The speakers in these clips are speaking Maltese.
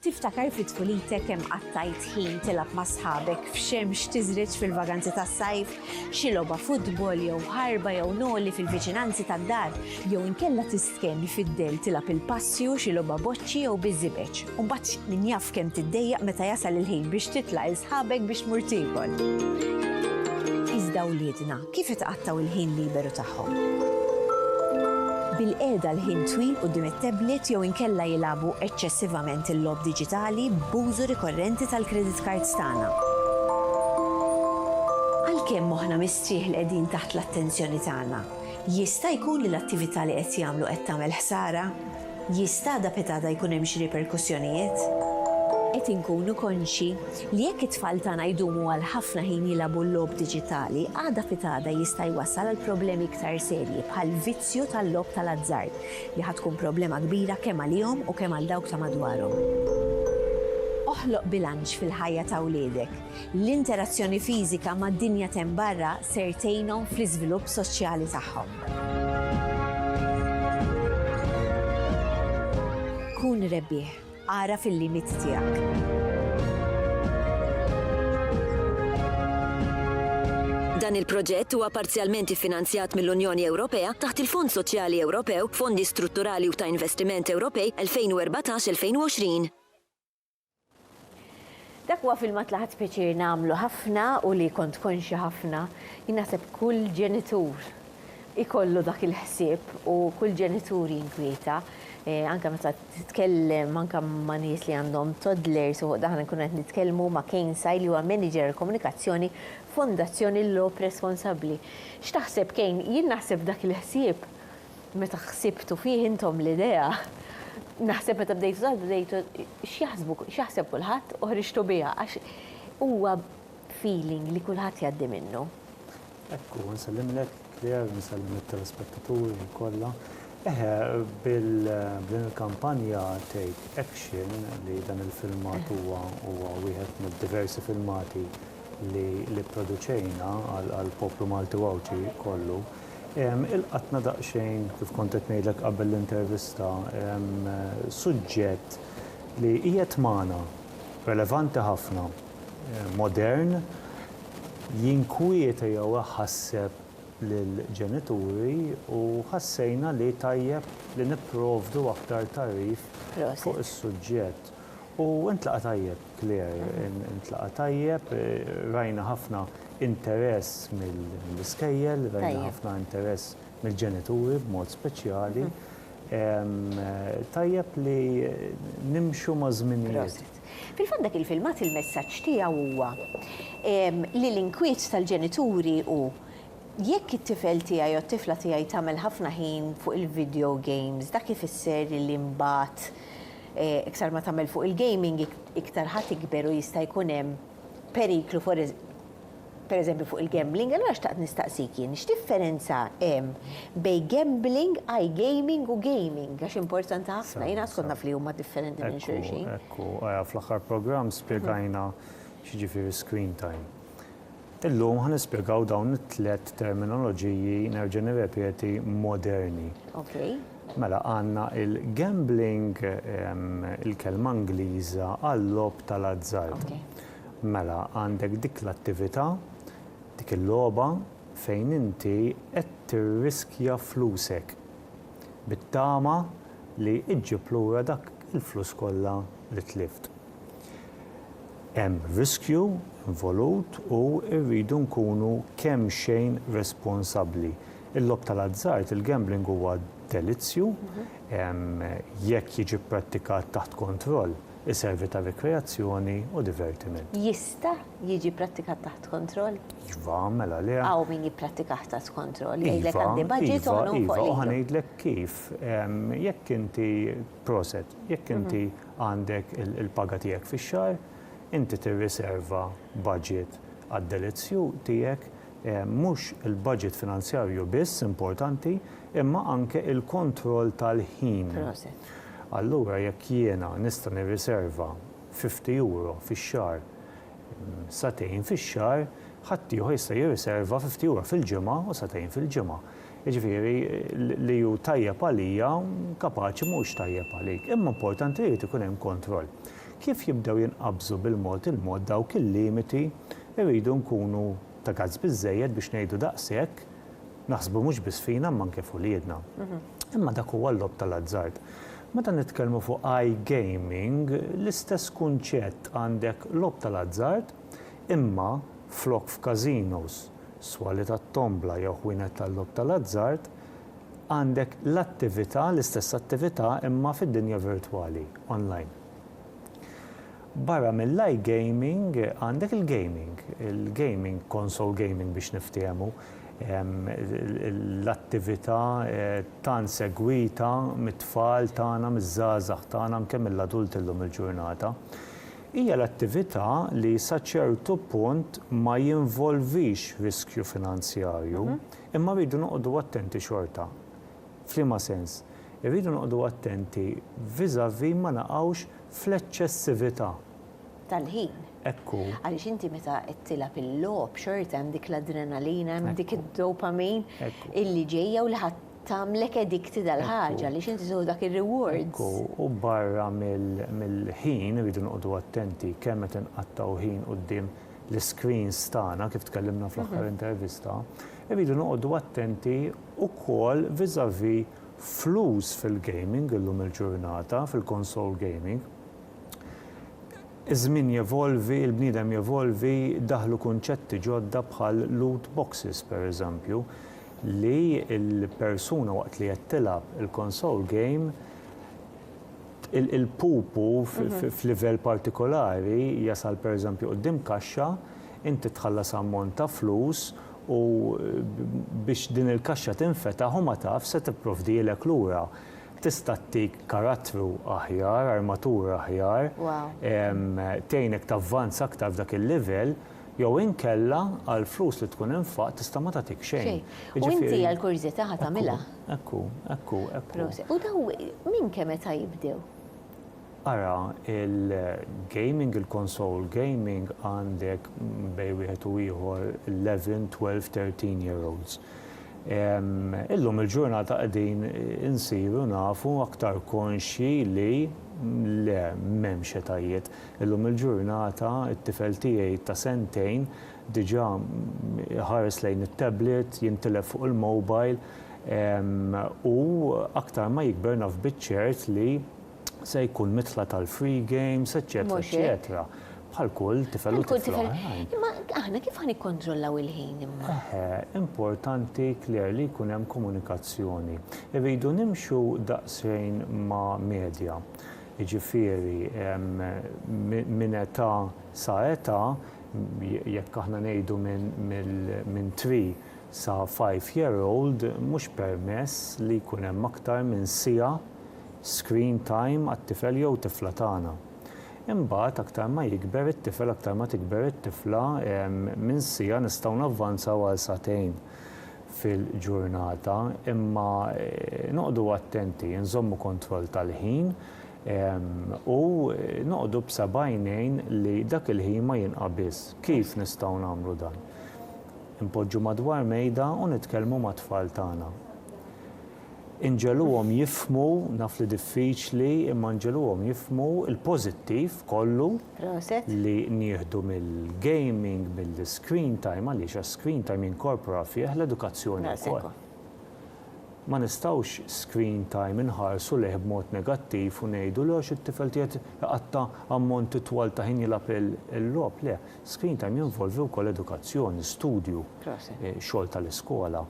Tiftakar fit-tfulitek kemm qattajt ħin tilab ma' sħabek f'xemx tiżreġ fil-vaganzi tas-sajf, xi logħba futbol jew ħarba jew noli fil-viċinanzi tad-dar, jew inkella tistkenni fid-del tilab il-passju xi logħba boċċi jew biżibeċ. U mbagħad min jaf kemm tiddejjaq meta jasal il-ħin biex titla' il sħabek biex tmur tiekol. Iżda wliedna kif itqattaw il-ħin liberu tagħhom? Bil-qiegħda l-ħin twil quddiem it-tablet jew inkella jilagħbu eċċessivament il-logħob diġitali b'użu rikorrenti tal-credit cards tagħna. Għalkemm moħħna mistrieħ li qegħdin taħt l-attenzjoni tagħna, jista' jkun li l-attività li qed jagħmlu qed tagħmel ħsara? Jista' da petada jkun hemm xi riperkussjonijiet? Qed inkunu konxi li jekk it-tfal tagħna jdumu għal ħafna ħin jilagħbu l-logħob diġitali, għada fitada jista' jwassal għal problemi iktar serji bħal vizzju tal-logħob tal-azzard li ħad tkun problema kbira kemm għalihom u kemm għal dawk ta' madwarhom. Oħloq bilanċ fil-ħajja ta' wliedek. L-interazzjoni fiżika mad-dinja temm barra ser tgħinhom fl-iżvilupp soċjali tagħhom. Kun rebbieħ, ara fil-limit tiegħek. Dan il-proġett huwa parzjalment iffinanzjat mill-Unjoni Ewropea taħt il-Fond Soċjali Ewropew, Fondi Strutturali u ta' Investiment Ewropej 2014-2020. Dak huwa filmat li ħadd pjaċir nagħmlu ħafna u li kont konxi ħafna, jien naħseb kull ġenitur ikollu dak il-ħsieb u kull ġenitur jinkwieta. Anka meta titkellem anka ma' nies li għandhom toddlers u daħna nkunu qed nitkellmu ma' Kejnsaj li huwa manager komunikazzjoni Fondazzjoni L-Logħob Responsabbli. X'taħseb Kejn, jien naħseb dak il-ħsieb meta ħsibtu fih intom l-idea. Naħseb meta bdejtu x'jaħseb kulħadd u ħriġtu biha għax huwa feeling li kulħadd jgħaddi minnu. Ekku, nsellimlek Claire, nsellim it-telespettaturi kollha. Bil-kampanja Take Action li dan il-filmat huwa wieħed mid-diversi filmati li produċejna għall-poplu Malti Wawċi kollu. Il-qatna daqsxejn kif kont qed ngħidlek qabel l-intervista suġġett li qiegħed magħna relevanti ħafna, modern, jinkwieta jew ħasseb lill-ġenituri u ħassejna li tajjeb li nipprovdu aktar tarif fuq is-suġġett. U intlaqa tajjeb, Claire, intlaqa tajjeb, rajna ħafna interess mill-iskejjel, rajna ħafna interess mill-ġenituri b'mod speċjali. Tajjeb li nimxu ma' żminijiet. Fil-fatt dak il-filmat il-messaġġ tiegħu huwa li l-inkwiet tal-ġenituri u jekk it-tifel tiegħi jew t-tifla tiegħi tagħmel ħafna ħin fuq il-video games, dak ifisser li mbagħad iktar ma tagħmel fuq il-gaming iktar ħadd ikber u jista' jkun hemm periklu pereżempju fuq il-gambling, allura xtaqt nistaqsik jien x'differenza hemm bejn gambling, iGaming u gaming għax importanti ħafna jiena skont naf li huma differenti minn xulxin. Ekku, fl-aħħar programm spjegajna x'jiġifieri screen time. Illum ħan nispjegaw dawn it-tliet terminoloġiji nerġa' nirrepeti moderni. Mela għandna il-gambling il-kelma Ingliża għall-logħob tal-azzard. Mela għandek dik l-attività, dik il-logħba fejn inti qed tirriskja flusek bit-tama li iġġib lura dak il-flus kollha li tlift. Hemm riskju involut u rridu nkunu kemm xejn responsabbli. Il-logħob tal-azzard, il-gambling huwa delizzju, jekk jiġi prattikat taħt kontroll, iservi ta' rekreazzjoni u divertiment. Jista' jiġi prattikat taħt kontroll? Iva, mela le. Aw min jipprattikat taħt kontroll. Jgħidlek għandi budget u Iva, ħanejdlek kif. Jekk inti proset, jekk inti għandek il-paga tiegħek fix-xahar, inti tirriserva budget għad-delizzju tiegħek, mhux il-budget finanzjarju biss importanti, imma anke il-kontroll tal-ħin. Allura jekk jiena nista' nirriserva 50 euro fix-xahar, satejn fix-xahar, ħadd ieħor jista' jirriserva 50 euro fil-ġimgħa u satejn fil-ġimgħa. Jiġifieri li hu tajjeb għalija kapaċi mhux tajjeb għalik. Imma importanti li jkun hemm kontroll. kif jibdew jinqabżu bil-mod il-mod dawk il-limiti irridu nkunu ta' gazz biżżejjed biex ngħidu daqshekk naħsbu mhux biss fina imma anke fuq liedna. Imma dak huwa l-lob tal-azzard. Meta nitkellmu fuq iGaming, l-istess kunċett għandek lob tal-azzard imma flok f'kazinos, swali tat-tombla jew ħwienet tal-lob tal-azzard, għandek l-attività, l-istess attività imma fid-dinja virtwali, online. Barra mill-iGaming għandek il-gaming, console gaming biex niftehmu, l-attività tan segwita mit-tfal tagħna, miż-żgħażagħ tagħna kemm mill-adult illum il-ġurnata. Hija l-attività li sa ċertu punt ma jinvolvix riskju finanzjarju, imma rridu noqogħdu attenti xorta. F'liema sens, irridu noqogħdu attenti viżavi ma naqgħux fl-eċċessività tal-ħin. Ekku. Għaliex inti meta tilab il-lob xorta hemm dik l-adrenalina, hemm dik id-dopamin illi ġejja u li ħadd tagħmlek addicti dal-ħaġa għaliex inti tuħu dak ir-rewards. U barra mill-ħin irridu noqogħdu attenti kemm qed inqattaw ħin quddiem l-screens tagħna kif tkellimna fl-aħħar intervista, irridu noqogħdu attenti wkoll viżavi flus fil-gaming illum il-ġurnata, fil-console gaming. Iż-żmien jevolvi, il-bniedem jevolvi, daħlu kunċetti ġodda bħal loot boxes, pereżempju, li l-persuna waqt li qed tilab il-console game il-pupu f'livell partikolari jasal pereżempju quddiem kaxxa, inti tħallas ammont ta' flus u biex din il-kaxxa tinfetaħ u ma taf se tipprovdilek lura. Tista' tik karattru aħjar, armatura aħjar, tgħinek tavvanza aktar f'dak il-livell, jew inkella għal flus li tkun infaq tista' ma tagħtik xejn. U inti għal kurżità ħa tagħmilha. Ekku. U daw min kemm meta jibdew? Ara, il-gaming, il-console gaming għandek bej wieħed u ieħor 11, 12, 13-year-olds. Illum il-ġurnata qegħdin insiru nafu aktar konxi li le m'hemmx etajiet. Illum il-ġurnata it-tifel tiegħi ta' sentejn diġà ħares lejn it-tablet, jintilef fuq il-mobile u aktar ma jikber naf biċ-ċert li se jkun mitla tal-free games, eċetera. Bħal kull tifel u tifla. Imma aħna kif ħan ikkontrollaw il-ħin imma? Importanti clearly jkun hemm komunikazzjoni. Irridu nimxu daqsxejn ma' medja. Jiġifieri minn età sa età, jekk aħna ngħidu minn 3 sa 5-year-old mhux permess li jkun hemm aktar minn siegħa screen time għat-tifel jew tifla tagħna. Imbagħad aktar ma jikber it-tifel, aktar ma tikber it-tifla, minn siegħa nistgħu navvanzaw għal satejn fil-ġurnata, imma noqogħdu attenti, nżommu kontroll tal-ħin u noqogħdu b'sebgħinejn li dak il-ħin ma jinqabiss. Kif nistgħu nagħmlu dan? Impoġġu madwar mejda u nitkellmu mat-tfal tagħna. Inġeluhom jifhmu, naf li diffiċli, imma nġeluhom jifhmu il-pożittiv kollu li nieħdu mill-gaming, mill-screen time, għaliex għas-screen time inkorpora fih l-edukazzjoni wkoll. Ma nistgħux screen time inħarsu leh b'mod negattiv u ngħidu li għax it-tifel tiegħek qatta ammonti twal ta' ħin jilgħab il-logħob. Le, screen time jinvolvi wkoll edukazzjoni, studju, xogħol tal-iskola.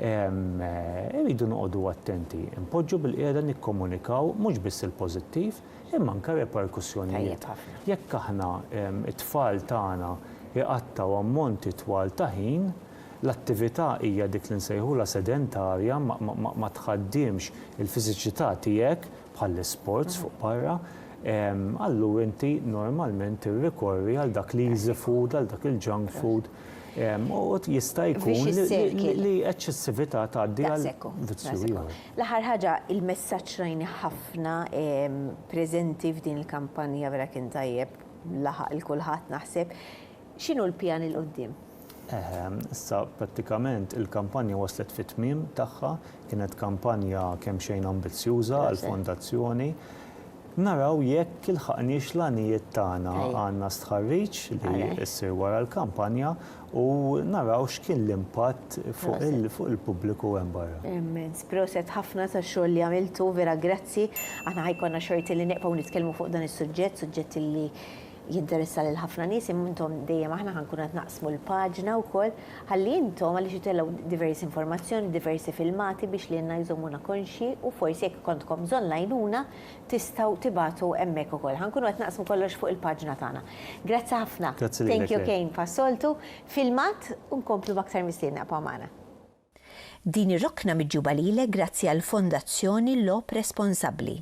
Irridu noqogħdu attenti, impoġġu bil-qiegħda nikkomunikaw mhux biss il-pożittiv, imma anke reperkussjonijiet. Jekk aħna it-tfal tagħna iqattaw ammonti twal ta' ħin, l-attività hija dik li nsejħula sedentarja ma tħaddimx il-fiżiċità tiegħek bħall-isports fuq barra, allura inti normalment tirrikorri għal dak l-easy food, għal dak il-junk food. U jista' jkun li eċċessività tgħaddi għal vizzju. L-aħħar ħaġa, il-messaġġ rajni ħafna preżenti f'din il-kampanja vera kien tajjeb laħaq il-kulħadd naħseb. X'inhu l-pjan il qudiem? Issa prattikament il-kampanja waslet fit-tmiem tagħha, kienet kampanja kemm xejn ambizzjuża għall-fondazzjoni. naraw jekk il-ħaqniex l-għanijiet tagħna għandna stħarriġ li ssir wara l-kampanja u naraw x'kien l-impatt fuq il-pubbliku hemm barra. Immens, proset ħafna ta' xogħol li għamiltu, vera grazzi. Aħna ħajkonna xorti li neqgħu nitkellmu fuq dan is-suġġett, suġġett li jinteressa lil ħafna nies, intom dejjem aħna ħankun qed naqsmu l-paġna wkoll ħalli intom għaliex jitellgħu diversi informazzjoni, diversi filmati biex li jenna jżommuna konxi u forsi jekk kontkom bżonn lajnuna tistgħu tibatu hemmhekk ukoll. Ħankunu qed naqsmu kollox fuq il-paġna tagħna. Grazzi ħafna. Thank you Kane passoltu. Filmat u nkomplu b'aktar mistiedna pa' magħna. Din ir-rokna miġġuba lilek grazzi għall Fondazzjoni Lob Responsabbli.